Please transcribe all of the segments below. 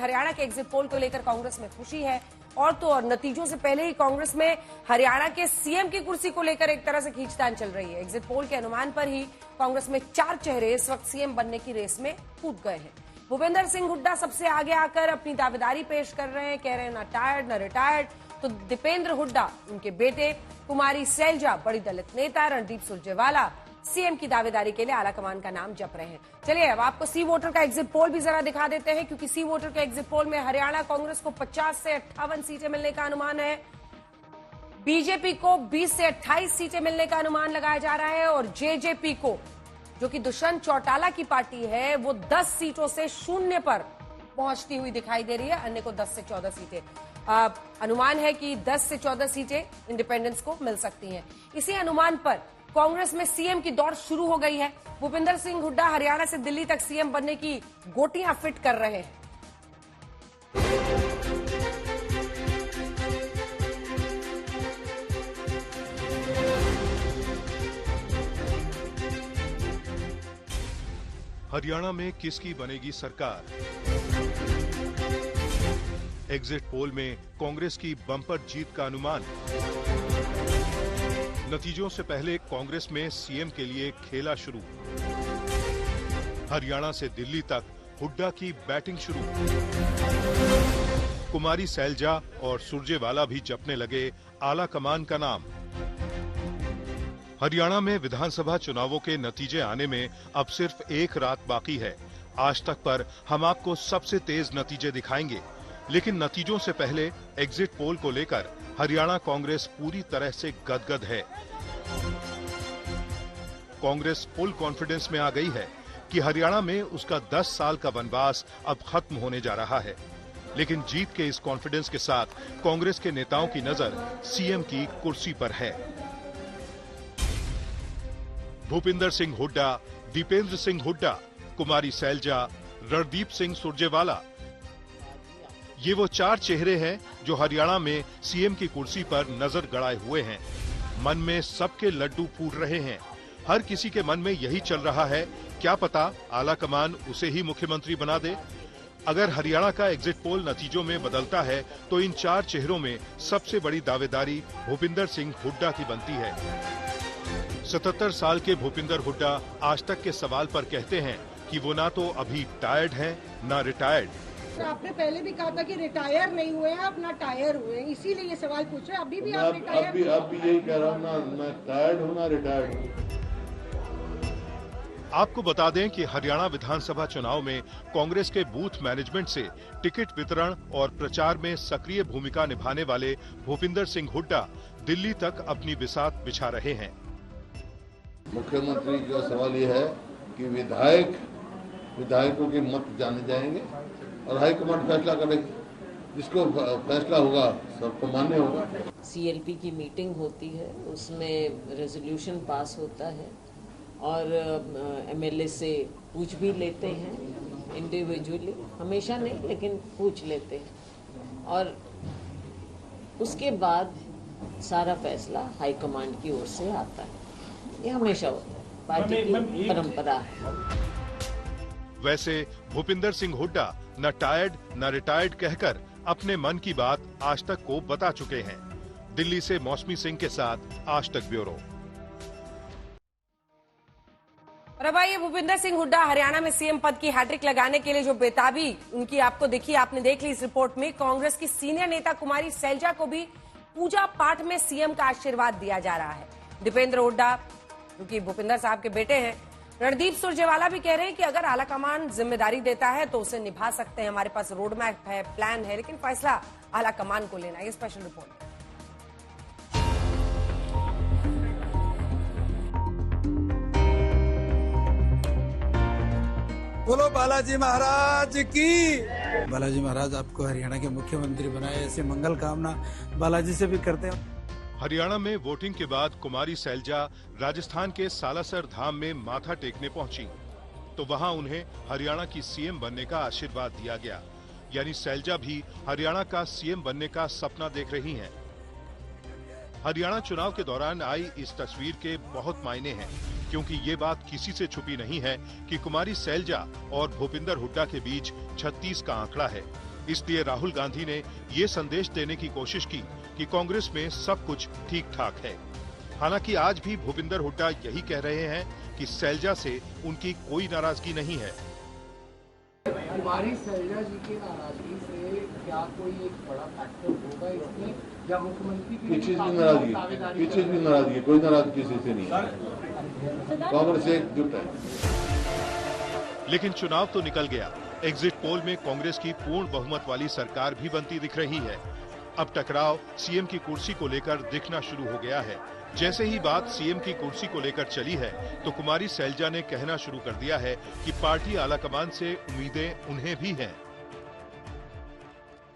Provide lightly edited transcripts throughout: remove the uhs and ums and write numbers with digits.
हरियाणा के exit poll को लेकर कांग्रेस में खुशी है और तो और नतीजों से पहले ही कांग्रेस में हरियाणा के सीएम की कुर्सी को लेकर एक तरह से खींचतान चल रही है। एग्जिट पोल के अनुमान पर ही कांग्रेस में 4 चेहरे इस वक्त सीएम बनने की रेस में कूद गए हैं। भूपेंद्र सिंह हुड्डा सबसे आगे आकर अपनी दावेदारी पेश कर रहे हैं, कह रहे हैं ना टायर्ड ना रिटायर्ड। तो दीपेंद्र हुड्डा, उनके बेटे कुमारी सैलजा, बड़ी दलित नेता रणदीप सुरजेवाला सीएम की दावेदारी के लिए आलाकमान का नाम जप रहे हैं। चलिए अब आपको सी वोटर का एग्जिट पोल भी जरा दिखा देते हैं, क्योंकि सी वोटर के एग्जिट पोल में हरियाणा कांग्रेस को 50 से 58 सीटें मिलने का अनुमान है, बीजेपी को 20 से 28 सीटें मिलने का अनुमान लगाया जा रहा है और जेजेपी को, जो कि दुष्यंत चौटाला की पार्टी है, वो 10 सीटों से 0 पर पहुंचती हुई दिखाई दे रही है। अन्य को 10 से 14 सीटें। अनुमान है कि 10 से 14 सीटें इंडिपेंडेंस को मिल सकती हैं। इसी अनुमान पर कांग्रेस में सीएम की दौड़ शुरू हो गई है। भूपेंद्र सिंह हुड्डा हरियाणा से दिल्ली तक सीएम बनने की गोटियां फिट कर रहे हैं। हरियाणा में किसकी बनेगी सरकार? एग्जिट पोल में कांग्रेस की बम्पर जीत का अनुमान। नतीजों से पहले कांग्रेस में सीएम के लिए खेला शुरू। हरियाणा से दिल्ली तक हुड्डा की बैटिंग शुरू। कुमारी सैलजा और सुरजेवाला भी जपने लगे आला कमान का नाम। हरियाणा में विधानसभा चुनावों के नतीजे आने में अब सिर्फ एक रात बाकी है। आज तक पर हम आपको सबसे तेज नतीजे दिखाएंगे, लेकिन नतीजों से पहले एग्जिट पोल को लेकर हरियाणा कांग्रेस पूरी तरह से गदगद है। कांग्रेस फुल कॉन्फिडेंस में आ गई है कि हरियाणा में उसका 10 साल का वनवास अब खत्म होने जा रहा है। लेकिन जीत के इस कॉन्फिडेंस के साथ कांग्रेस के नेताओं की नजर सीएम की कुर्सी पर है। भूपेंद्र सिंह हुड्डा, दीपेंद्र सिंह हुड्डा, कुमारी सैलजा, रणदीप सिंह सुरजेवाला, ये वो 4 चेहरे हैं जो हरियाणा में सीएम की कुर्सी पर नजर गड़ाए हुए हैं। मन में सबके लड्डू फूट रहे हैं। हर किसी के मन में यही चल रहा है, क्या पता आला कमान उसे ही मुख्यमंत्री बना दे। अगर हरियाणा का एग्जिट पोल नतीजों में बदलता है तो इन 4 चेहरों में सबसे बड़ी दावेदारी भूपेंद्र सिंह हुड्डा की बनती है। 77 साल के भूपेंद्र हुड्डा आज तक के सवाल पर कहते हैं कि वो ना तो अभी टायर्ड हैं, ना रिटायर्ड। आपने पहले भी कहा था कि रिटायर नहीं हुए हैं, आप ना टायर हुए हैं, इसीलिए ये सवाल पूछ रहे हैं। अभी भी आप रिटायर? अब भी यही कह रहा हूँ, ना मैं टायर्ड हूँ ना रिटायर्ड हूँ। आपको बता दें कि हरियाणा विधानसभा चुनाव में कांग्रेस के बूथ मैनेजमेंट से टिकट वितरण और प्रचार में सक्रिय भूमिका निभाने वाले भूपेंद्र सिंह हुड्डा दिल्ली तक अपनी बिसात बिछा रहे हैं। मुख्यमंत्री का सवाल ये है कि विधायकों के मत जाने जाएंगे और हाईकमान फैसला करेगी। जिसको फैसला होगा सबको मान्य होगा। सीएलपी की मीटिंग होती है, उसमें रेजोल्यूशन पास होता है और एमएलए से पूछ भी लेते हैं इंडिविजुअली, हमेशा नहीं लेकिन पूछ लेते हैं और उसके बाद सारा फैसला हाईकमांड की ओर से आता है। ये हमेशा होता है, पार्टी की परंपरा है। वैसे भूपेंद्र सिंह हुड्डा न टायर्ड न रिटायर्ड कहकर अपने मन की बात आज तक को बता चुके हैं। दिल्ली से मौसमी सिंह के साथ आज तक ब्यूरो। और अब आइए भूपेंद्र सिंह हुड्डा हरियाणा में सीएम पद की हैट्रिक लगाने के लिए जो बेताबी उनकी आपको दिखी, आपने देख ली इस रिपोर्ट में। कांग्रेस की सीनियर नेता कुमारी सैलजा को भी पूजा पाठ में सीएम का आशीर्वाद दिया जा रहा है। दीपेंद्र हुड्डा, जो कि भूपेंद्र साहब के बेटे हैं, रणदीप सुरजेवाला भी कह रहे हैं कि अगर आलाकमान जिम्मेदारी देता है तो उसे निभा सकते हैं, हमारे पास रोड मैप है, प्लान है, लेकिन फैसला आलाकमान को लेना है। ये स्पेशल रिपोर्ट। बोलो बालाजी महाराज की। बालाजी महाराज आपको हरियाणा के मुख्यमंत्री बनाए, ऐसे मंगल कामना बालाजी से भी करते हैं। हरियाणा में वोटिंग के बाद कुमारी सैलजा राजस्थान के सालासर धाम में माथा टेकने पहुंची, तो वहां उन्हें हरियाणा की सीएम बनने का आशीर्वाद दिया गया। यानी सैलजा भी हरियाणा का सीएम बनने का सपना देख रही हैं। हरियाणा चुनाव के दौरान आई इस तस्वीर के बहुत मायने हैं, क्योंकि ये बात किसी से छुपी नहीं है कि कुमारी सैलजा और भूपेंद्र हुड्डा के बीच 36 का आंकड़ा है। इसलिए राहुल गांधी ने ये संदेश देने की कोशिश की कि कांग्रेस में सब कुछ ठीक ठाक है। हालांकि आज भी भूपिंदर हुड्डा यही कह रहे हैं कि शैलजा से उनकी कोई नाराजगी नहीं है। कुमारी शैलजा जी की नाराजगी से क्या कोई एक बड़ा फैक्टर होगा इसमें, या मुख्यमंत्री की किस चीज की नाराजगी, किस चीज की नाराजगी? कोई नाराजगी किसी से नहीं है, कांग्रेस एकजुट है। लेकिन चुनाव तो निकल गया। एग्जिट पोल में कांग्रेस की पूर्ण बहुमत वाली सरकार भी बनती दिख रही है। अब टकराव सीएम की कुर्सी को लेकर दिखना शुरू हो गया है। जैसे ही बात सीएम की कुर्सी को लेकर चली है तो कुमारी शैलजा ने कहना शुरू कर दिया है कि पार्टी आलाकमान से उम्मीदें उन्हें भी हैं।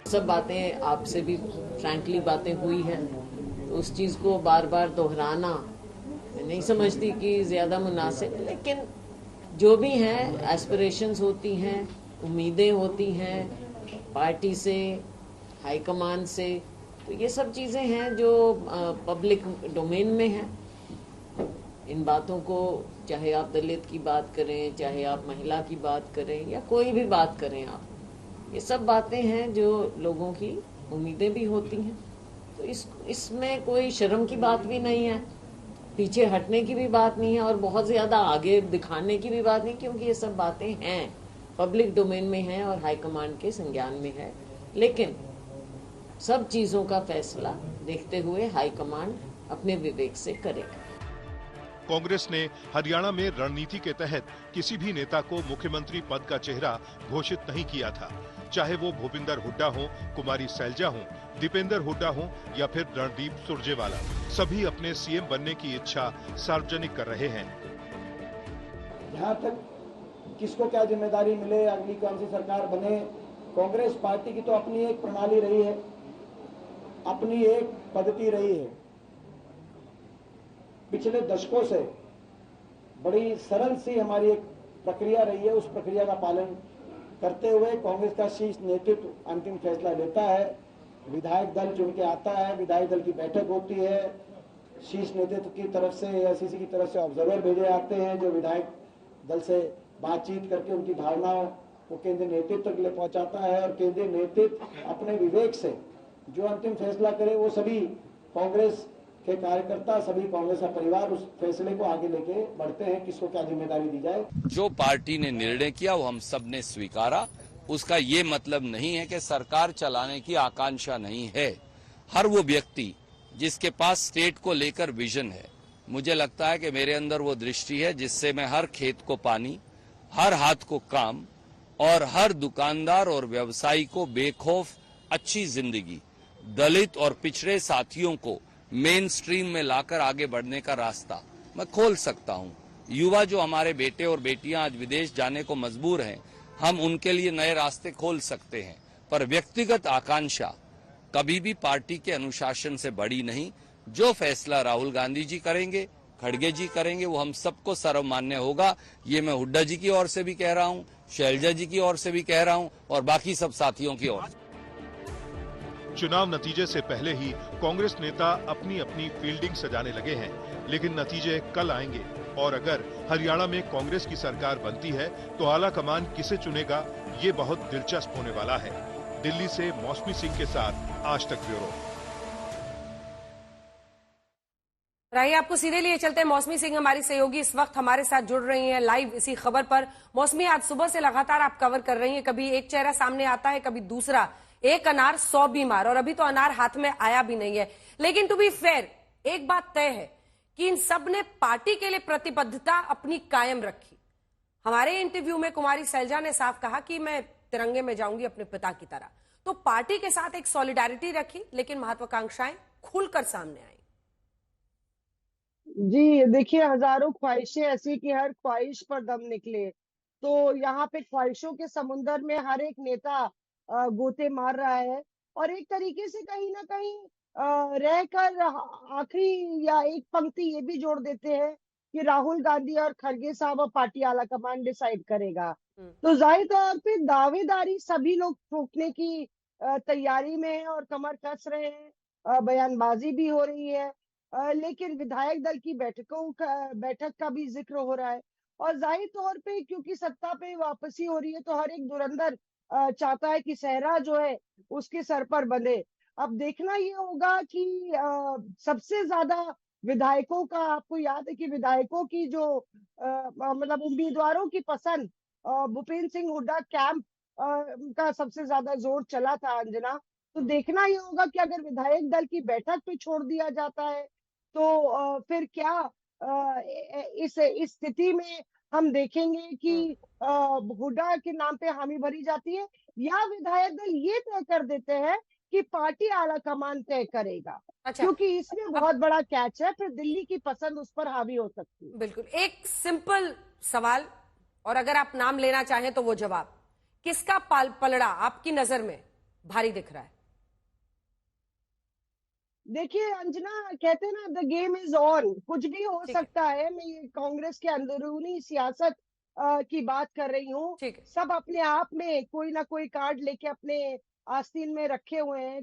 सब बातें आपसे भी फ्रैंकली बातें हुई हैं, तो उस चीज को बार बार दोहराना मैं नहीं समझती कि ज्यादा मुनासिब, लेकिन जो भी हैं एस्पिरेशंस होती हैं, उम्मीदें होती हैं पार्टी से, हाईकमान से, तो ये सब चीजें हैं जो पब्लिक डोमेन में हैं। इन बातों को चाहे आप दलित की बात करें, चाहे आप महिला की बात करें, या कोई भी बात करें आप, ये सब बातें हैं जो लोगों की उम्मीदें भी होती हैं। तो इसमें कोई शर्म की बात भी नहीं है, पीछे हटने की भी बात नहीं है, और बहुत ज्यादा आगे दिखाने की भी बात नहीं, क्योंकि ये सब बातें हैं, पब्लिक डोमेन में हैं और हाईकमांड के संज्ञान में है। लेकिन सब चीजों का फैसला देखते हुए हाईकमांड अपने विवेक से करेगा। कांग्रेस ने हरियाणा में रणनीति के तहत किसी भी नेता को मुख्यमंत्री पद का चेहरा घोषित नहीं किया था, चाहे वो भूपिंदर हुड्डा हो, कुमारी शैलजा हो, दीपेंद्र हुड्डा हो या फिर रणदीप सुरजेवाला। सभी अपने सीएम बनने की इच्छा सार्वजनिक कर रहे हैं। जहाँ तक किसको क्या जिम्मेदारी मिले, अगली कौन सी सरकार बने, कांग्रेस पार्टी की तो अपनी एक प्रणाली रही है, अपनी एक पद्धति रही है। पिछले दशकों से बड़ी सरल सी हमारी एक प्रक्रिया रही है। उस प्रक्रिया का पालन करते हुए कांग्रेस का शीर्ष नेतृत्व अंतिम फैसला लेता है। विधायक दल चुन के आता है, विधायक दल की बैठक होती है, शीर्ष नेतृत्व की तरफ से, एआईसीसी की तरफ से ऑब्जर्वर भेजे जाते हैं जो विधायक दल से बातचीत करके उनकी भावनाओं को केंद्रीय नेतृत्व के लिए पहुंचाता है, और केंद्रीय नेतृत्व अपने विवेक से जो अंतिम फैसला करे, वो सभी कांग्रेस के कार्यकर्ता, सभी कांग्रेस का परिवार उस फैसले को आगे लेके बढ़ते हैं, किसको क्या जिम्मेदारी दी जाए। जो पार्टी ने निर्णय किया वो हम सब ने स्वीकारा। उसका ये मतलब नहीं है कि सरकार चलाने की आकांक्षा नहीं है। हर वो व्यक्ति जिसके पास स्टेट को लेकर विजन है, मुझे लगता है कि मेरे अंदर वो दृष्टि है जिससे मैं हर खेत को पानी, हर हाथ को काम और हर दुकानदार और व्यवसायी को बेखौफ अच्छी जिंदगी, दलित और पिछड़े साथियों को मेन स्ट्रीम में लाकर आगे बढ़ने का रास्ता मैं खोल सकता हूं। युवा जो हमारे बेटे और बेटियां आज विदेश जाने को मजबूर हैं, हम उनके लिए नए रास्ते खोल सकते हैं, पर व्यक्तिगत आकांक्षा कभी भी पार्टी के अनुशासन से बड़ी नहीं। जो फैसला राहुल गांधी जी करेंगे, खड़गे जी करेंगे, वो हम सबको सर्वमान्य होगा। ये मैं हुड्डा जी की ओर से भी कह रहा हूं, शैलजा जी की ओर से भी कह रहा हूं और बाकी सब साथियों की ओर से। चुनाव नतीजे से पहले ही कांग्रेस नेता अपनी अपनी फील्डिंग सजाने लगे हैं, लेकिन नतीजे कल आएंगे और अगर हरियाणा में कांग्रेस की सरकार बनती है तो आला कमान किसे चुनेगा, ये बहुत दिलचस्प होने वाला है। दिल्ली से मौसमी सिंह के साथ आज तक ब्यूरो। राही, आपको सीधे लिए चलते हैं। मौसमी सिंह हमारी सहयोगी इस वक्त हमारे साथ जुड़ रही हैं लाइव इसी खबर पर। मौसमी, आज सुबह से लगातार आप कवर कर रही हैं, कभी एक चेहरा सामने आता है, कभी दूसरा। एक अनार 100 बीमार, और अभी तो अनार हाथ में आया भी नहीं है। लेकिन टू बी फेयर, एक बात तय है कि इन सब ने पार्टी के लिए प्रतिबद्धता अपनी कायम रखी। हमारे इंटरव्यू में कुमारी शैलजा ने साफ कहा कि मैं तिरंगे में जाऊंगी अपने पिता की तरह। तो पार्टी के साथ एक सॉलिडारिटी रखी, लेकिन महत्वाकांक्षाएं खुलकर सामने आई। जी देखिए, हजारों ख्वाहिशें ऐसी कि हर ख्वाहिश पर दम निकले। तो यहाँ पे ख्वाहिशों के समुंदर में हर एक नेता गोते मार रहा है, और एक तरीके से कहीं ना कहीं रहकर आखिरी या एक पंक्ति ये भी जोड़ देते हैं कि राहुल गांधी और खड़गे साहब और पार्टी आला कमान डिसाइड करेगा। तो जाहिर तौर पे दावेदारी सभी लोग ठोकने की तैयारी में है और कमर कस रहे हैं, बयानबाजी भी हो रही है, लेकिन विधायक दल की बैठक का भी जिक्र हो रहा है। और जाहिर तौर पे क्योंकि सत्ता पे वापसी हो रही है, तो हर एक धुरंधर चाहता है कि सेहरा जो है उसके सर पर बंधे। अब देखना ये होगा कि सबसे ज्यादा विधायकों का, आपको याद है कि विधायकों की जो मतलब उम्मीदवारों की पसंद भूपेंद्र सिंह हुड्डा कैंप का सबसे ज्यादा जोर चला था अंजना। तो देखना ये होगा कि अगर विधायक दल की बैठक पे छोड़ दिया जाता है तो फिर क्या इस स्थिति में हम देखेंगे कि हुड्डा के नाम पे हामी भरी जाती है, या विधायक दल ये तय कर देते हैं कि पार्टी आला कमान तय करेगा। अच्छा, क्योंकि इसमें बहुत बड़ा कैच है, फिर दिल्ली की पसंद उस पर हावी हो सकती है। बिल्कुल। एक सिंपल सवाल, और अगर आप नाम लेना चाहें तो वो जवाब, किसका पलड़ा आपकी नजर में भारी दिख रहा है? देखिए अंजना, कहते हैं ना द गेम इज ऑन, कुछ भी हो सकता है। मैं ये कांग्रेस के अंदरूनी सियासत की बात कर रही हूँ। सब अपने आप में कोई ना कोई कार्ड लेके अपने आस्तीन में रखे हुए हैं।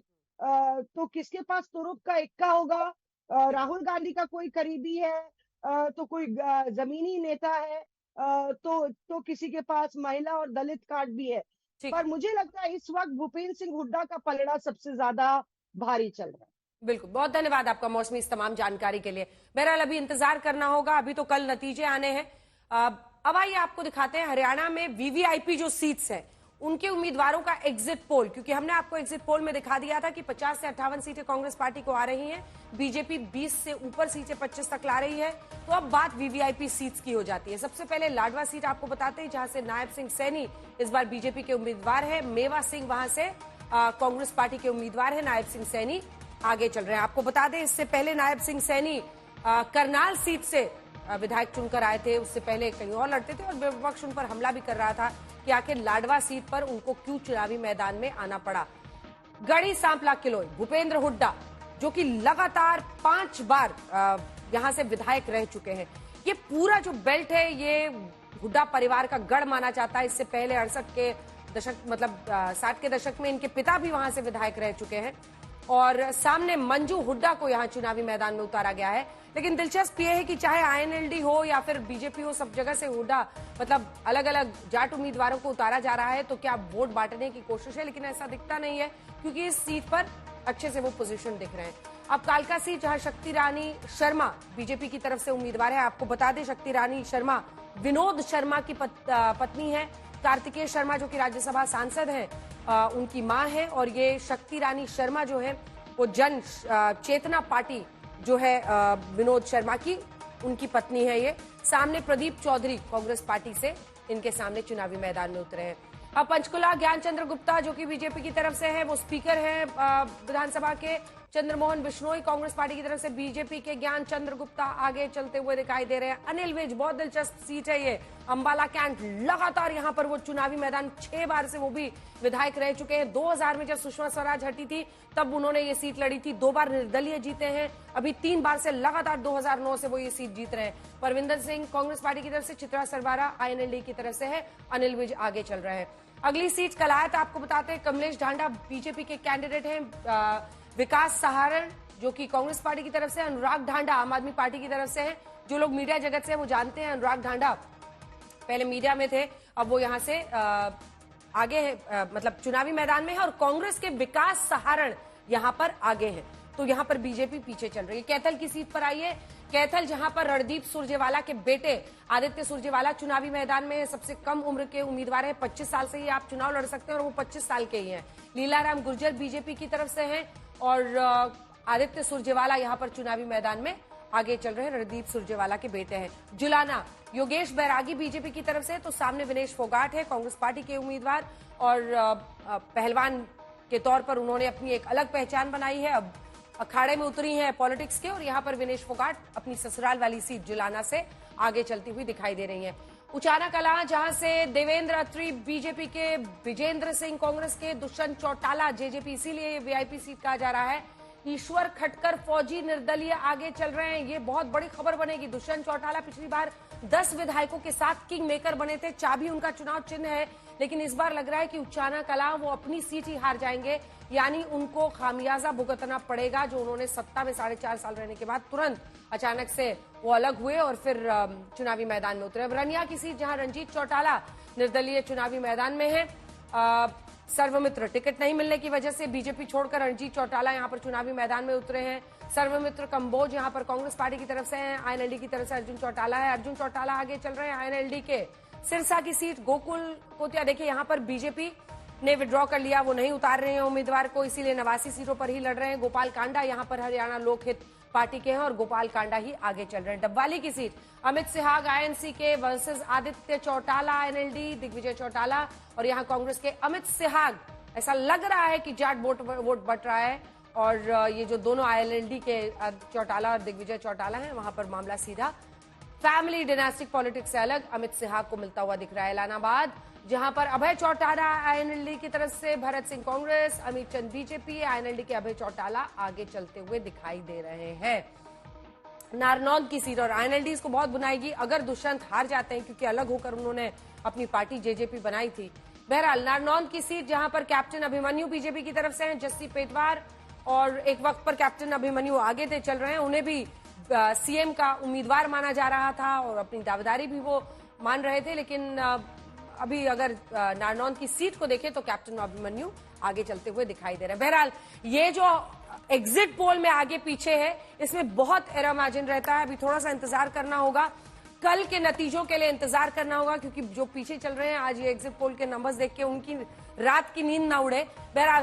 तो किसके पास तुरुप का इक्का होगा? राहुल गांधी का कोई करीबी है, तो कोई जमीनी नेता है, तो किसी के पास महिला और दलित कार्ड भी है। पर मुझे लगता है इस वक्त भूपेंद्र सिंह हुड्डा का पलड़ा सबसे ज्यादा भारी चल रहा है। बिल्कुल, बहुत धन्यवाद आपका मौसमी इस तमाम जानकारी के लिए। बहरहाल अभी इंतजार करना होगा, अभी तो कल नतीजे आने हैं। अब आइए आपको दिखाते हैं हरियाणा में वीवीआईपी जो सीट्स हैं उनके उम्मीदवारों का एग्जिट पोल, क्योंकि हमने आपको एग्जिट पोल में दिखा दिया था कि 50 से 58 सीटें कांग्रेस पार्टी को आ रही हैं, बीजेपी 20 से ऊपर सीटें 25 तक ला रही है। तो अब बात वीवीआईपी सीट्स की हो जाती है। सबसे पहले लाडवा सीट आपको बताते हैं, जहां से नायब सिंह सैनी इस बार बीजेपी के उम्मीदवार है। मेवा सिंह वहां से कांग्रेस पार्टी के उम्मीदवार है। नायब सिंह सैनी आगे चल रहे हैं। आपको बता दें इससे पहले नायब सिंह सैनी करनाल सीट से विधायक चुनकर आए थे, उससे पहले कहीं और लड़ते थे और विपक्ष उन पर हमला भी कर रहा था कि आखिर लाडवा सीट पर उनको क्यों चुनावी मैदान में आना पड़ा। गढ़ी सांपला किलोई भूपेंद्र हुड्डा जो कि लगातार 5 बार यहां से विधायक रह चुके हैं। ये पूरा जो बेल्ट है ये हुड्डा परिवार का गढ़ माना जाता है। इससे पहले 68 के दशक मतलब 60 के दशक में इनके पिता भी वहां से विधायक रह चुके हैं और सामने मंजू हुड्डा को यहां चुनावी मैदान में उतारा गया है। लेकिन दिलचस्प यह है कि चाहे आईएनएलडी हो या फिर बीजेपी हो, सब जगह से हुड्डा मतलब अलग अलग जाट उम्मीदवारों को उतारा जा रहा है। तो क्या वोट बांटने की कोशिश है? लेकिन ऐसा दिखता नहीं है क्योंकि इस सीट पर अच्छे से वो पोजीशन दिख रहे हैं। अब कालका सीट जहां शक्ति रानी शर्मा बीजेपी की तरफ से उम्मीदवार है। आपको बता दें शक्ति रानी शर्मा विनोद शर्मा की पत्नी है। कार्तिकेय शर्मा जो कि राज्यसभा सांसद है उनकी मां है। और ये शक्ति रानी शर्मा जो है वो जन चेतना पार्टी जो है विनोद शर्मा की उनकी पत्नी है। ये सामने प्रदीप चौधरी कांग्रेस पार्टी से इनके सामने चुनावी मैदान में उतरे हैं। अब पंचकुला ज्ञान चंद्र गुप्ता जो कि बीजेपी की तरफ से है, वो स्पीकर है विधानसभा के। चंद्रमोहन बिश्नोई कांग्रेस पार्टी की तरफ से, बीजेपी के ज्ञान चंद्र गुप्ता आगे चलते हुए दिखाई दे रहे हैं। अनिल विज, बहुत दिलचस्प सीट है ये, अंबाला कैंट। लगातार यहां पर वो चुनावी मैदान 6 बार से वो भी विधायक रह चुके हैं। 2000 में जब सुषमा स्वराज हटी थी तब उन्होंने ये सीट लड़ी थी, 2 बार निर्दलीय जीते हैं। अभी 3 बार से लगातार 2009 से वो ये सीट जीत रहे हैं। परविंदर सिंह कांग्रेस पार्टी की तरफ से, चित्रा सरवारा आईएनएलडी की तरफ से है, अनिल विज आगे चल रहे हैं। अगली सीट कलायत आपको बताते हैं, कमलेश ढांडा बीजेपी के कैंडिडेट हैं। विकास सहारण जो कि कांग्रेस पार्टी की तरफ से, अनुराग ढांडा आम आदमी पार्टी की तरफ से हैं। जो लोग मीडिया जगत से हैं वो जानते हैं अनुराग ढांडा पहले मीडिया में थे, अब वो यहां से आगे है, मतलब चुनावी मैदान में है। और कांग्रेस के विकास सहारण यहां पर आगे हैं। तो यहां पर बीजेपी पीछे चल रही है। कैथल की सीट पर आइए, कैथल जहां पर रणदीप सुरजेवाला के बेटे आदित्य सुरजेवाला चुनावी मैदान में सबसे कम उम्र के उम्मीदवार हैं। 25 साल से ही आप चुनाव लड़ सकते हैं और वो 25 साल के ही हैं। लीलाराम गुर्जर बीजेपी की तरफ से हैं और आदित्य सुरजेवाला यहां पर चुनावी मैदान में आगे चल रहे हैं, रणदीप सुरजेवाला के बेटे हैं। जुलाना योगेश बैरागी बीजेपी की तरफ से, तो सामने विनेश फोगाट है कांग्रेस पार्टी के उम्मीदवार और पहलवान के तौर पर उन्होंने अपनी एक अलग पहचान बनाई है। अब अखाड़े में उतरी हैं पॉलिटिक्स के और यहां पर विनेश फोगाट अपनी ससुराल वाली सीट जुलाना से आगे चलती हुई दिखाई दे रही हैं। उचाना कला जहां से देवेंद्र अत्री बीजेपी के, विजेंद्र सिंह कांग्रेस के, दुष्यंत चौटाला जेजेपी, इसीलिए वीआईपी सीट कहा जा रहा है। ईश्वर खटकर फौजी निर्दलीय आगे चल रहे हैं। ये बहुत बड़ी खबर बनेगी। दुष्यंत चौटाला पिछली बार 10 विधायकों के साथ किंग मेकर बने थे, चाबी उनका चुनाव चिन्ह है। लेकिन इस बार लग रहा है कि उचाना कला वो अपनी सीट ही हार जाएंगे, यानी उनको खामियाजा भुगतना पड़ेगा जो उन्होंने सत्ता में 4.5 साल रहने के बाद तुरंत अचानक से वो अलग हुए और फिर चुनावी मैदान में उतरे। अब रनिया की सीट जहां रंजीत चौटाला निर्दलीय चुनावी मैदान में है सर्वमित्र टिकट नहीं मिलने की वजह से बीजेपी छोड़कर रणजीत चौटाला यहां पर चुनावी मैदान में उतरे हैं। सर्वमित्र कंबोज यहां पर कांग्रेस पार्टी की तरफ से हैं, आईएनएलडी की तरफ से अर्जुन चौटाला है। अर्जुन चौटाला आगे चल रहे हैं आईएनएलडी के सिरसा की सीट। गोकुल कोतिया देखिए यहां पर बीजेपी ने विड्रॉ कर लिया, वो नहीं उतार रहे हैं उम्मीदवार को, इसीलिए 89 सीटों पर ही लड़ रहे हैं। गोपाल कांडा यहां पर हरियाणा लोकहित पार्टी के हैं और गोपाल कांडा ही आगे चल रहे हैं। डब्बाली की सीट अमित सिहाग आईएनसी के वर्सेस आदित्य चौटाला आईएनएलडी, दिग्विजय चौटाला और यहां कांग्रेस के अमित सिहाग। ऐसा लग रहा है कि जाट वोट बट रहा है और ये जो दोनों आईएनएलडी के चौटाला और दिग्विजय चौटाला हैं वहां पर मामला सीधा फैमिली डायनास्टिक पॉलिटिक्स से अलग अमित सिहाग को मिलता हुआ दिख रहा है। इलाहाबाद जहां पर अभय चौटाला आईएनएलडी की तरफ से, भरत सिंह कांग्रेस, अमित चंद बीजेपी, आईएनएलडी के अभय चौटाला आगे चलते हुए दिखाई दे रहे हैं। नारनौंद की सीट और आईएनएलडी इसको बहुत बुनाएगी अगर दुष्यंत हार जाते हैं, क्योंकि अलग होकर उन्होंने अपनी पार्टी जेजेपी बनाई थी। बहरहाल नारनौंद की सीट जहां पर कैप्टन अभिमन्यु बीजेपी की तरफ से हैं, जस्सी पेटवार और एक वक्त पर कैप्टन अभिमन्यु आगे थे चल रहे हैं, उन्हें भी सीएम का उम्मीदवार माना जा रहा था और अपनी दावेदारी भी वो मान रहे थे। लेकिन अभी अगर नारनौंद की सीट को देखें तो कैप्टन अभिमन्यु आगे चलते हुए दिखाई दे रहे हैं। बहरहाल ये जो एग्जिट पोल में आगे पीछे है इसमें बहुत एरर मार्जिन रहता है, अभी थोड़ा सा इंतजार करना होगा, कल के नतीजों के लिए इंतजार करना होगा, क्योंकि जो पीछे चल रहे हैं आज ये एग्जिट पोल के नंबर्स देख के उनकी रात की नींद ना उड़े। बहरहाल